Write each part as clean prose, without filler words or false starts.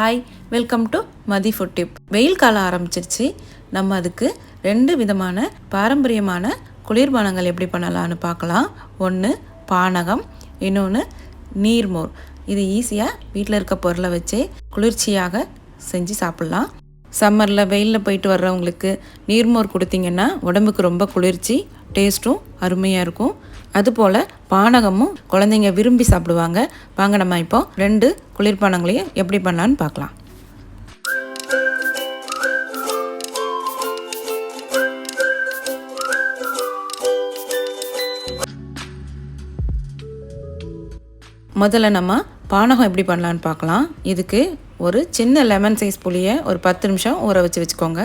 Hi, welcome to Mathi food tip. வெயில் காலம் ஆரம்பிச்சிருச்சு. நம்ம அதுக்கு 2 விதமான பாரம்பரியமான குளிர்பானங்கள் எப்படி பண்ணலான்னு பார்க்கலாம். ஒன்று பானகம், இன்னொன்று நீர்மோர். இது ஈஸியாக வீட்டில் இருக்க பொருளை வச்சே குளிர்ச்சியாக செஞ்சு சாப்பிட்லாம். சம்மரில் வெயிலில் போயிட்டு வர்றவங்களுக்கு நீர்மோர் கொடுத்தீங்கன்னா உடம்புக்கு ரொம்ப குளிர்ச்சி, டேஸ்ட்டும் அருமையாக இருக்கும். அதுபோல் பானகமும் குழந்தைங்க விரும்பி சாப்பிடுவாங்க. வாங்க நம்ம இப்போ 2 குளிர்பானங்களையும் எப்படி பண்ணலான்னு பார்க்கலாம். முதல்ல நம்ம பானகம் எப்படி பண்ணலான்னு பார்க்கலாம். இதுக்கு ஒரு சின்ன லெமன் சைஸ் புளியை ஒரு 10 நிமிஷம் ஊற வச்சுக்கோங்க.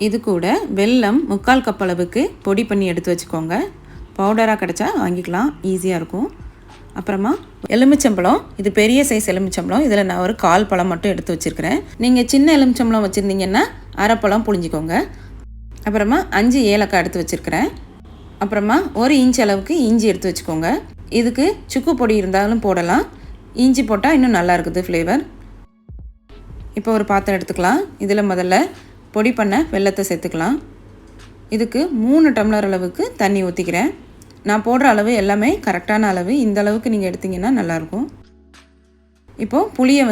இது கூட வெல்லம் 3/4 கப் அளவுக்கு பொடி பண்ணி எடுத்து வச்சுக்கோங்க. பவுடராக கிடச்சா வாங்கிக்கலாம், ஈஸியாக இருக்கும். அப்புறமா எலுமிச்சம்பழம், இது பெரிய சைஸ் எலுமிச்சம்பழம். இதில் நான் ஒரு 1/4 பழம் மட்டும் எடுத்து வச்சுருக்கிறேன். நீங்கள் சின்ன எலுமிச்சம்பழம் வச்சுருந்தீங்கன்னா 1/2 பழம் புழிஞ்சிக்கோங்க. அப்புறமா 5 ஏலக்காய் எடுத்து வச்சுருக்கிறேன். அப்புறமா 1 இன்ச் அளவுக்கு இஞ்சி எடுத்து வச்சுக்கோங்க. இதுக்கு சுக்கு பொடி இருந்தாலும் போடலாம், இஞ்சி போட்டால் இன்னும் நல்லா இருக்குது ஃப்ளேவர். இப்போ ஒரு பாத்திரம் எடுத்துக்கலாம். இதில் முதல்ல பொடி பண்ண வெல்லத்தை சேர்த்துக்கலாம். இதுக்கு 3 டம்ளர் அளவுக்கு தண்ணி ஊற்றிக்கிறேன். நான் போடுற அளவு எல்லாமே கரெக்டான அளவு. இந்த அளவுக்கு நீங்கள் எடுத்திங்கன்னா நல்லாயிருக்கும். இப்போது புளியை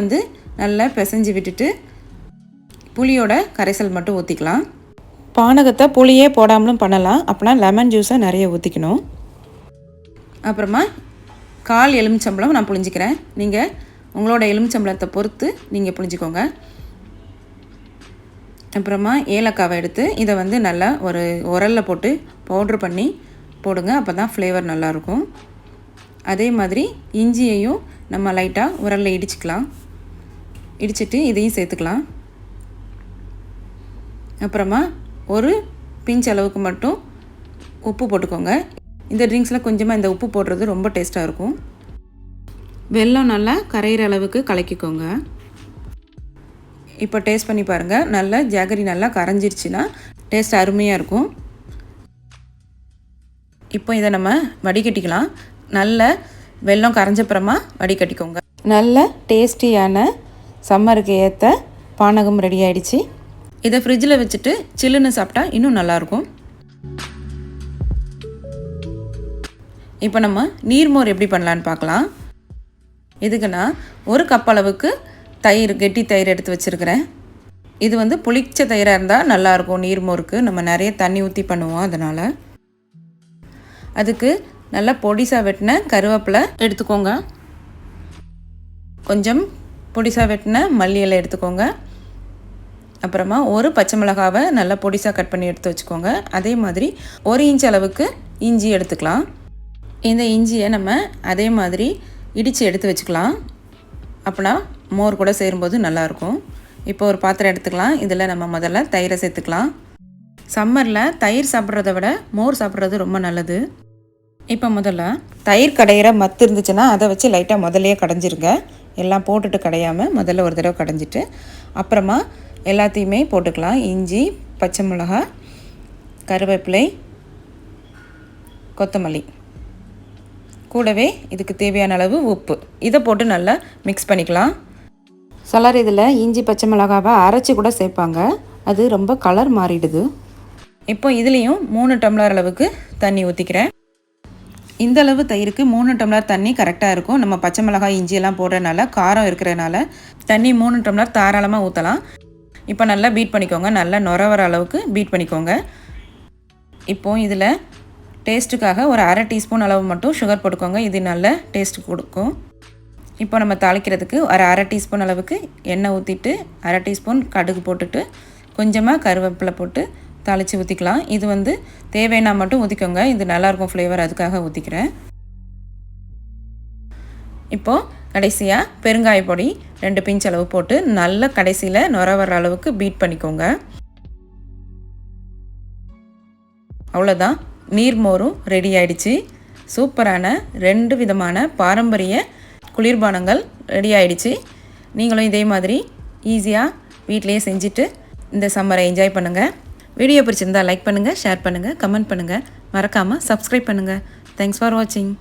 நல்லா பிசைஞ்சு விட்டுட்டு புளியோட கரைசல் மட்டும் ஊற்றிக்கலாம். பானகத்தை புளியே போடாமலும் பண்ணலாம். அப்படின்னா லெமன் ஜூஸை நிறைய ஊற்றிக்கணும். அப்புறமா 1/4 எலுமிச்சம்பழம் நான் புழிஞ்சிக்கிறேன். நீங்கள் உங்களோட எலுமிச்சம்பழத்தை பொறுத்து நீங்கள் புழிஞ்சிக்கோங்க. அப்புறமா ஏலக்காவை எடுத்து இதை நல்லா ஒரு உரலில் போட்டு பவுட்ரு பண்ணி போடுங்க. அப்போ தான் ஃப்ளேவர் நல்லாயிருக்கும். அதே மாதிரி இஞ்சியையும் நம்ம லைட்டாக உரலில் இடிச்சிக்கலாம். இடிச்சிட்டு இதையும் சேர்த்துக்கலாம். அப்புறமா ஒரு பிஞ்ச் அளவுக்கு மட்டும் உப்பு போட்டுக்கோங்க. இந்த ட்ரிங்க்ஸில் கொஞ்சமாக இந்த உப்பு போடுறது ரொம்ப டேஸ்ட்டாக இருக்கும். வெல்லம் நல்லா கரையிற அளவுக்கு கலக்கிக்கோங்க. இப்போ டேஸ்ட் பண்ணி பாருங்கள். நல்லா ஜாகரி நல்லா கரைஞ்சிருச்சுன்னா டேஸ்ட் அருமையாக இருக்கும். இப்போ இதை நம்ம வடிகட்டிக்கலாம். நல்ல வெல்லம் கரைஞ்சப்புறமா வடிகட்டிக்கோங்க. நல்ல டேஸ்டியான சம்மருக்கு ஏற்ற பானகம் ரெடி ஆகிடுச்சு. இதை ஃப்ரிட்ஜில் வச்சுட்டு சில்லுன்னு சாப்பிட்டா இன்னும் நல்லாயிருக்கும். இப்போ நம்ம நீர்மோர் எப்படி பண்ணலான்னு பார்க்கலாம். இதுக்கு நான் 1 கப் அளவுக்கு தயிர், கெட்டி தயிர் எடுத்து வச்சுருக்கிறேன். இது புளிச்ச தயிராக இருந்தால் நல்லாயிருக்கும். நீர்மோருக்கு நம்ம நிறைய தண்ணி ஊற்றி பண்ணுவோம். அதனால் அதுக்கு நல்லா பொடிசாக வெட்டின கருவேப்பிலை எடுத்துக்கோங்க. கொஞ்சம் பொடிசாக வெட்டின மல்லி இலை எடுத்துக்கோங்க. அப்புறமா 1 பச்சை மிளகாவை நல்லா பொடிசாக கட் பண்ணி எடுத்து வச்சுக்கோங்க. அதே மாதிரி 1 இன்ச் அளவுக்கு இஞ்சி எடுத்துக்கலாம். இந்த இஞ்சியை நம்ம அதே மாதிரி இடித்து எடுத்து வச்சுக்கலாம். அப்படின்னா மோர் கூட சேரும்போது நல்லாயிருக்கும். இப்போ ஒரு பாத்திரம் எடுத்துக்கலாம். இதில் நம்ம முதல்ல தயிரை சேர்த்துக்கலாம். சம்மரில் தயிர் சாப்பிட்றத விட மோர் சாப்பிட்றது ரொம்ப நல்லது. இப்போ முதல்ல தயிர் கடையிற மத்து இருந்துச்சுன்னா அதை வச்சு லைட்டாக முதல்லையே கடைஞ்சிருங்க. எல்லாம் போட்டுட்டு கடையாமல் முதல்ல ஒரு தடவை கடைஞ்சிட்டு அப்புறமா எல்லாத்தையுமே போட்டுக்கலாம். இஞ்சி, பச்சை மிளகாய், கருவேப்பிலை, கொத்தமல்லி, கூடவே இதுக்கு தேவையான அளவு உப்பு. இதை போட்டு நல்லா மிக்ஸ் பண்ணிக்கலாம். சிலர் இதில் இஞ்சி பச்சை மிளகாவை அரைச்சி கூட சேர்ப்பாங்க. அது ரொம்ப கலர் மாறிடுது. இப்போ இதுலேயும் 3 டம்ளர் அளவுக்கு தண்ணி ஊற்றிக்கிறேன். இந்த அளவு தயிருக்கு 3 டம்ளர் தண்ணி கரெக்டாக இருக்கும். நம்ம பச்சை மிளகாய் இஞ்சியெல்லாம் போடுறதுனால, காரம் இருக்கிறதுனால தண்ணி 3 டம்ளர் தாராளமாக ஊற்றலாம். இப்போ நல்லா பீட் பண்ணிக்கோங்க. நல்லா நுர வர அளவுக்கு பீட் பண்ணிக்கோங்க. இப்போது இதில் டேஸ்ட்டுக்காக ஒரு 1/2 டீஸ்பூன் அளவு மட்டும் சுகர் போட்டுக்கோங்க. இது நல்ல டேஸ்ட் கொடுக்கும். இப்போ நம்ம தாளிக்கிறதுக்கு ஒரு 1/2 டீஸ்பூன் அளவுக்கு எண்ணெய் ஊற்றிட்டு 1/2 டீஸ்பூன் கடுகு போட்டுட்டு கொஞ்சமாக கருவேப்பிலை போட்டு தாளித்து ஊற்றிக்கலாம். இது தேவைன்னா மட்டும் ஊற்றிக்கோங்க. இது நல்லாயிருக்கும் ஃப்ளேவர், அதுக்காக ஊற்றிக்கிறேன். இப்போது கடைசியாக பெருங்காய பொடி 2 பிஞ்ச் அளவு போட்டு நல்ல கடைசியில் நுர வர அளவுக்கு பீட் பண்ணிக்கோங்க. அவ்வளோதான், நீர்மோரும் ரெடி ஆகிடுச்சு. சூப்பரான 2 விதமான பாரம்பரிய குளிர்பானங்கள் ரெடி ஆகிடுச்சு. நீங்களும் இதே மாதிரி ஈஸியாக வீட்டிலையே செஞ்சுட்டு இந்த சம்மரை என்ஜாய் பண்ணுங்கள். வீடியோ பிடிச்சிருந்தால் லைக் பண்ணுங்கள், ஷேர் பண்ணுங்கள், கமெண்ட் பண்ணுங்கள். மறக்காமல் சப்ஸ்கிரைப் பண்ணுங்கள். தேங்க்ஸ் ஃபார் வாட்சிங்.